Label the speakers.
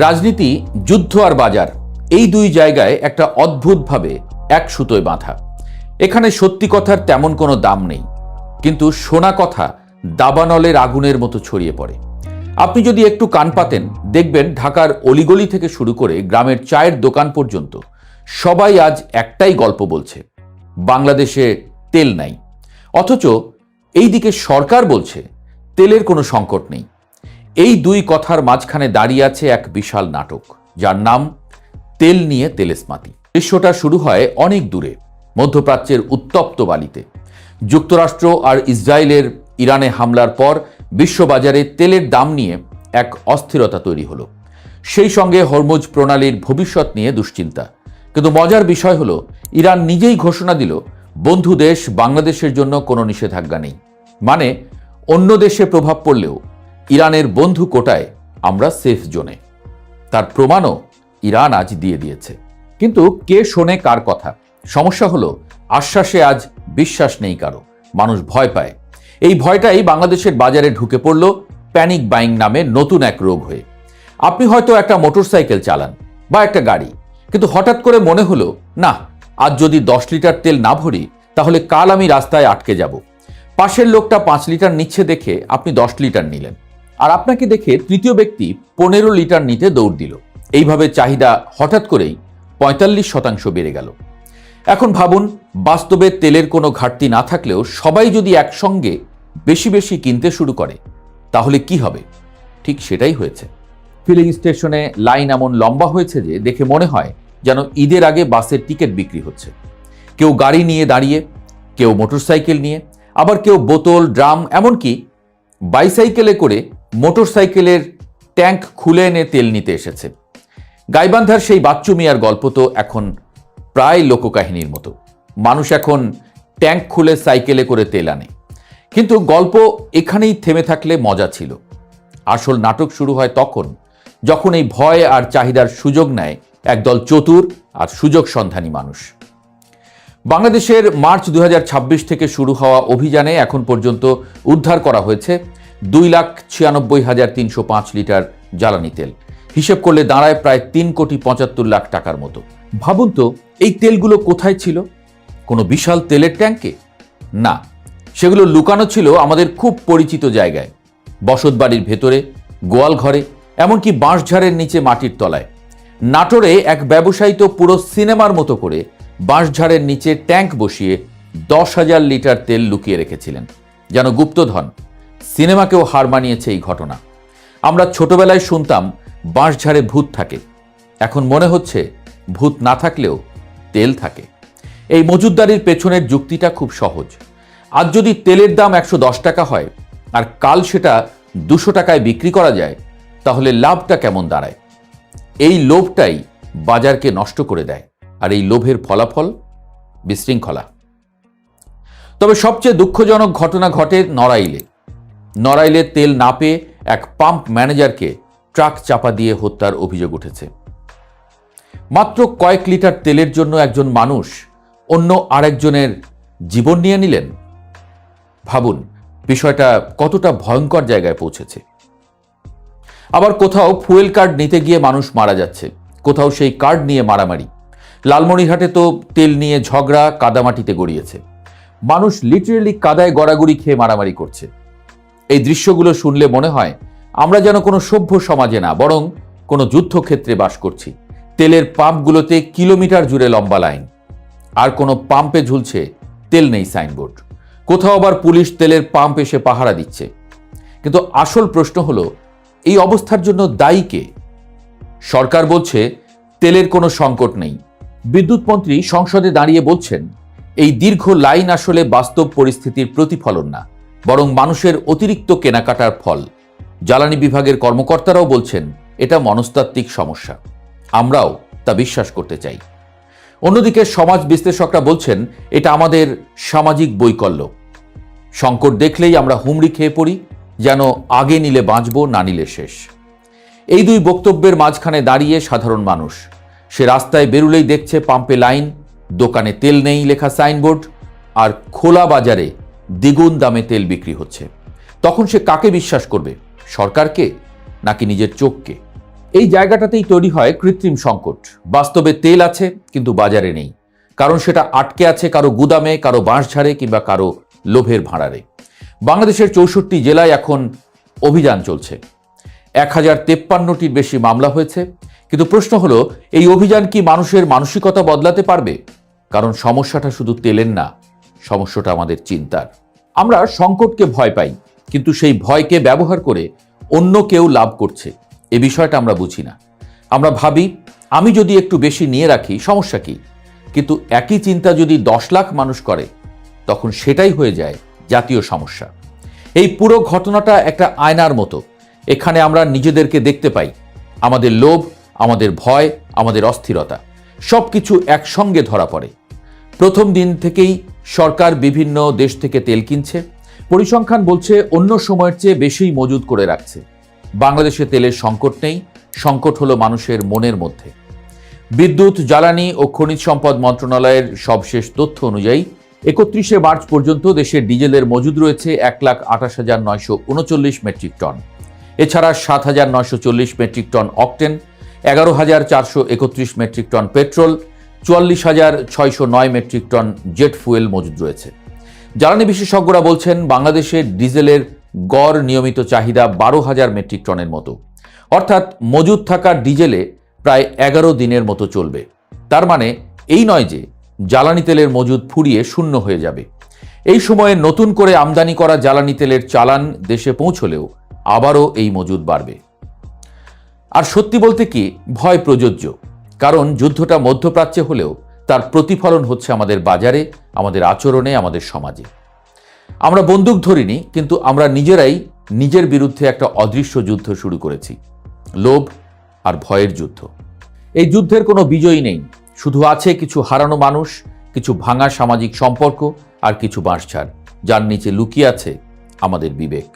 Speaker 1: রাজনীতি, যুদ্ধ আর বাজার, এই দুই জায়গায় একটা অদ্ভুতভাবে এক সুতোয় বাঁধা। এখানে সত্যি কথার তেমন কোনো দাম নেই, কিন্তু শোনা কথা দাবানলের আগুনের মতো ছড়িয়ে পড়ে। আপনি যদি একটু কান পাতেন, দেখবেন ঢাকার অলিগলি থেকে শুরু করে গ্রামের চায়ের দোকান পর্যন্ত সবাই আজ একটাই গল্প বলছে, বাংলাদেশে তেল নাই। অথচ এই দিকে সরকার বলছে তেলের কোনো সংকট নেই। এই দুই কথার মাঝখানে দাঁড়িয়ে আছে এক বিশাল নাটক, যার নাম তেল নিয়ে তেলেসমাতি। দৃশ্যটা শুরু হয় অনেক দূরে, মধ্যপ্রাচ্যের উত্তপ্ত বালিতে। যুক্তরাষ্ট্র আর ইসরায়েলের ইরানে হামলার পর বিশ্ববাজারে তেলের দাম নিয়ে এক অস্থিরতা তৈরি হলো। সেই সঙ্গে হরমুজ প্রণালীর ভবিষ্যৎ নিয়ে দুশ্চিন্তা। কিন্তু মজার বিষয় হলো, ইরান নিজেই ঘোষণা দিল বন্ধু দেশ বাংলাদেশের জন্য কোনো নিষেধাজ্ঞা নেই। মানে অন্য দেশে প্রভাব পড়লেও ইরানের বন্ধু কোটায় আমরা সেফ জোনে। তার প্রমাণও ইরান আজ দিয়ে দিয়েছে। কিন্তু কে শোনে কার কথা? সমস্যা হলো, আশ্বাসে আজ বিশ্বাস নেই কারো, মানুষ ভয় পায়। এই ভয়টাই বাংলাদেশের বাজারে ঢুকে পড়ল প্যানিক বাইং নামে নতুন এক রোগ হয়ে। আপনি হয়তো একটা মোটরসাইকেল চালান বা একটা গাড়ি, কিন্তু হঠাৎ করে মনে হলো, না, আজ যদি 10 লিটার তেল না ভরি তাহলে কাল আমি রাস্তায় আটকে যাব। পাশের লোকটা 5 লিটার নিচ্ছে দেখে আপনি 10 লিটার নিলেন, আর আপনাকে দেখে তৃতীয় ব্যক্তি 15 লিটার নিতে দৌড় দিল। এইভাবে চাহিদা হঠাৎ করেই 45% বেড়ে গেল। এখন ভাবুন, বাস্তবে তেলের কোনো ঘাটতি না থাকলেও সবাই যদি একসঙ্গে বেশি বেশি কিনতে শুরু করে, তাহলে কি হবে? ঠিক সেটাই হয়েছে। ফিলিং স্টেশনে লাইন এমন লম্বা হয়েছে যে দেখে মনে হয় যেন ঈদের আগে বাসের টিকিট বিক্রি হচ্ছে। কেউ গাড়ি নিয়ে দাঁড়িয়ে, কেউ মোটরসাইকেল নিয়ে, আবার কেউ বোতল, ড্রাম, এমনকি বাইসাইকেলে করে মোটরসাইকেলের ট্যাঙ্ক খুলে এনে তেল নিতে এসেছে। গাইবান্ধার সেই বাচ্চু মিয়ার গল্প তো এখন প্রায় লোককাহিনীর মতো। মানুষ এখন ট্যাঙ্ক খুলে সাইকেলে করে তেল আনে। কিন্তু গল্প এখানেই থেমে থাকলে মজা ছিল। আসল নাটক শুরু হয় তখন, যখন এই ভয় আর চাহিদার সুযোগ নেয় একদল চতুর আর সুযোগ সন্ধানী মানুষ। বাংলাদেশের মার্চ 2026 থেকে শুরু হওয়া অভিযানে এখন পর্যন্ত উদ্ধার করা হয়েছে 2,96,305 লিটার জ্বালানি তেল। হিসেব করলে দাঁড়ায় প্রায় 3,75,00,000 টাকার মতো। ভাবুন তো, এই তেলগুলো কোথায় ছিল? কোনো বিশাল তেলের ট্যাঙ্কে? না, সেগুলো লুকানো ছিল আমাদের খুব পরিচিত জায়গায়, বসতবাড়ির ভেতরে, গোয়াল ঘরে, এমনকি বাঁশঝাড়ের নিচে মাটির তলায়। নাটোরে এক ব্যবসায়ী তো পুরো সিনেমার মতো করে বাঁশঝাড়ের নিচে ট্যাঙ্ক বসিয়ে 10,000 লিটার তেল লুকিয়ে রেখেছিলেন, যেন গুপ্তধন। সিনেমাকেও হার মানিয়েছে এই ঘটনা। আমরা ছোটবেলায় শুনতাম বাঁশঝাড়ে ভূত থাকে, এখন মনে হচ্ছে ভূত না থাকলেও তেল থাকে। এই মজুতদারির পেছনের যুক্তিটা খুব সহজ। আজ যদি তেলের দাম 110 টাকা হয় আর কাল সেটা 200 টাকায় বিক্রি করা যায়, তাহলে লাভটা কেমন দাঁড়ায়? এই লোভটাই বাজারকে নষ্ট করে দেয়, আর এই লোভের ফলাফল বিশৃঙ্খলা। তবে সবচেয়ে দুঃখজনক ঘটনা ঘটে নড়াইলে। নড়াইলে তেল না পেয়ে এক পাম্প ম্যানেজারকে ট্রাক চাপা দিয়ে হত্যার অভিযোগ উঠেছে। মাত্র কয়েক লিটার তেলের জন্য একজন মানুষ অন্য আরেকজনের জীবন নিয়ে নিলেন। ভাবুন, বিষয়টা কতটা ভয়ঙ্কর জায়গায় পৌঁছেছে। আবার কোথাও ফুয়েল কার্ড নিতে গিয়ে মানুষ মারা যাচ্ছে, কোথাও সেই কার্ড নিয়ে মারামারি। লালমনিরহাটে তো তেল নিয়ে ঝগড়া কাদামাটিতে গড়িয়েছে। মানুষ লিটারেলি কাদায় গড়াগড়ি খেয়ে মারামারি করছে। এই দৃশ্যগুলো শুনলে মনে হয় আমরা যেন কোনো সভ্য সমাজে না, বরং কোনো যুদ্ধক্ষেত্রে বাস করছি। তেলের পাম্পগুলোতে কিলোমিটার জুড়ে লম্বা লাইন, আর কোনো পাম্পে ঝুলছে তেল নেই সাইনবোর্ড। কোথাও আবার পুলিশ তেলের পাম্প এসে পাহারা দিচ্ছে। কিন্তু আসল প্রশ্ন হলো, এই অবস্থার জন্য দায়ী কে? সরকার বলছে তেলের কোনো সংকট নেই। বিদ্যুৎ মন্ত্রী সংসদে দাঁড়িয়ে বলছেন এই দীর্ঘ লাইন আসলে বাস্তব পরিস্থিতির প্রতিফলন না, বরং মানুষের অতিরিক্ত কেনাকাটার ফল। জ্বালানি বিভাগের কর্মকর্তারাও বলছেন এটা মনস্তাত্ত্বিক সমস্যা। আমরাও তা বিশ্বাস করতে চাই। অন্যদিকে সমাজ বিশ্লেষকরা বলছেন এটা আমাদের সামাজিক বৈকল্য। সংকট দেখলেই আমরা হুমড়ি খেয়ে পড়ি, যেন আগে নিলে বাঁচব, না নিলে শেষ। এই দুই বক্তব্যের মাঝখানে দাঁড়িয়ে সাধারণ মানুষ। সে রাস্তায় বেরুলেই দেখছে পাম্পে লাইন, দোকানে তেল নেই লেখা সাইনবোর্ড, আর খোলা বাজারে দ্বিগুণ দামে তেল বিক্রি হচ্ছে। তখন সে কাকে বিশ্বাস করবে? সরকারকে নাকি নিজের চোখকে? এই জায়গাটাতেই তৈরি হয় কৃত্রিম সংকট। বাস্তবে তেল আছে কিন্তু বাজারে নেই, কারণ সেটা আটকে আছে কারো গুদামে, কারো বাঁশঝাড়ে কিংবা কারো লোভের ভাঁড়ারে। বাংলাদেশের 64 জেলায় এখন অভিযান চলছে, 1053টির বেশি মামলা হয়েছে। কিন্তু প্রশ্ন হলো, এই অভিযান কি মানুষের মানসিকতা বদলাতে পারবে? কারণ সমস্যাটা শুধু তেলের না, সমস্যাটা আমাদের চিন্তার। আমরা সংকটকে ভয় পাই, কিন্তু সেই ভয়কে ব্যবহার করে অন্য কেউ লাভ করছে, এই বিষয়টা আমরা বুঝি না। আমরা ভাবি, আমি যদি একটু বেশি নিয়ে রাখি সমস্যা কি? কিন্তু একই চিন্তা যদি 10 লাখ মানুষ করে, তখন সেটাই হয়ে যায় জাতীয় সমস্যা। এই পুরো ঘটনাটা একটা আয়নার মতো। এখানে আমরা নিজেদেরকে দেখতে পাই, আমাদের লোভ, আমাদের ভয়, আমাদের অস্থিরতা সবকিছু একসঙ্গে ধরা পড়ে। প্রথম দিন থেকেই সরকার বিভিন্ন দেশ থেকে তেল কিনছে। পরিসংখ্যান বলছে অন্য সময়ের চেয়ে বেশি মজুদ করে রাখছে। বাংলাদেশে তেলের সংকট নেই, সংকট হলো মানুষের মনের মধ্যে। বিদ্যুৎ, জ্বালানি ও খনিজ সম্পদ মন্ত্রণালয়ের সবশেষ তথ্য অনুযায়ী 31শে মার্চ পর্যন্ত দেশের ডিজেলের মজুদ রয়েছে 1,28,939 মেট্রিক টন। এছাড়া 7,940 metric ton octane, 11,431 metric ton petrol, 44,609 metric ton jet fuel মজুদ রয়েছে। জ্বালানি বিশেষজ্ঞরা বলছেন, বাংলাদেশের ডিজেলের গড় নিয়মিত চাহিদা 12,000 মেট্রিক টনের মতো। অর্থাৎ মজুদ থাকা ডিজেলে প্রায় 11 দিনের মতো চলবে। তার মানে এই নয় যে জ্বালানি তেলের মজুদ ফুরিয়ে শূন্য হয়ে যাবে। এই সময়ে নতুন করে আমদানি করা জ্বালানি তেলের চালান দেশে পৌঁছলেও আবারও এই মজুদ বাড়বে। আর সত্যি বলতে কি, ভয় প্রযোজ্য। কারণ যুদ্ধটা মধ্যপ্রাচ্যে হলেও তার প্রতিফলন হচ্ছে আমাদের বাজারে, আমাদের আচরণে, আমাদের সমাজে। আমরা বন্দুক ধরিনি, কিন্তু আমরা নিজেরাই নিজের বিরুদ্ধে একটা অদৃশ্য যুদ্ধ শুরু করেছি, লোভ আর ভয়ের যুদ্ধ। এই যুদ্ধের কোনো বিজয়ী নেই, শুধু আছে কিছু হারানো মানুষ, কিছু ভাঙা সামাজিক সম্পর্ক আর কিছু বাঁশঝাড়, যার নিচে লুকিয়ে আছে আমাদের বিবেক।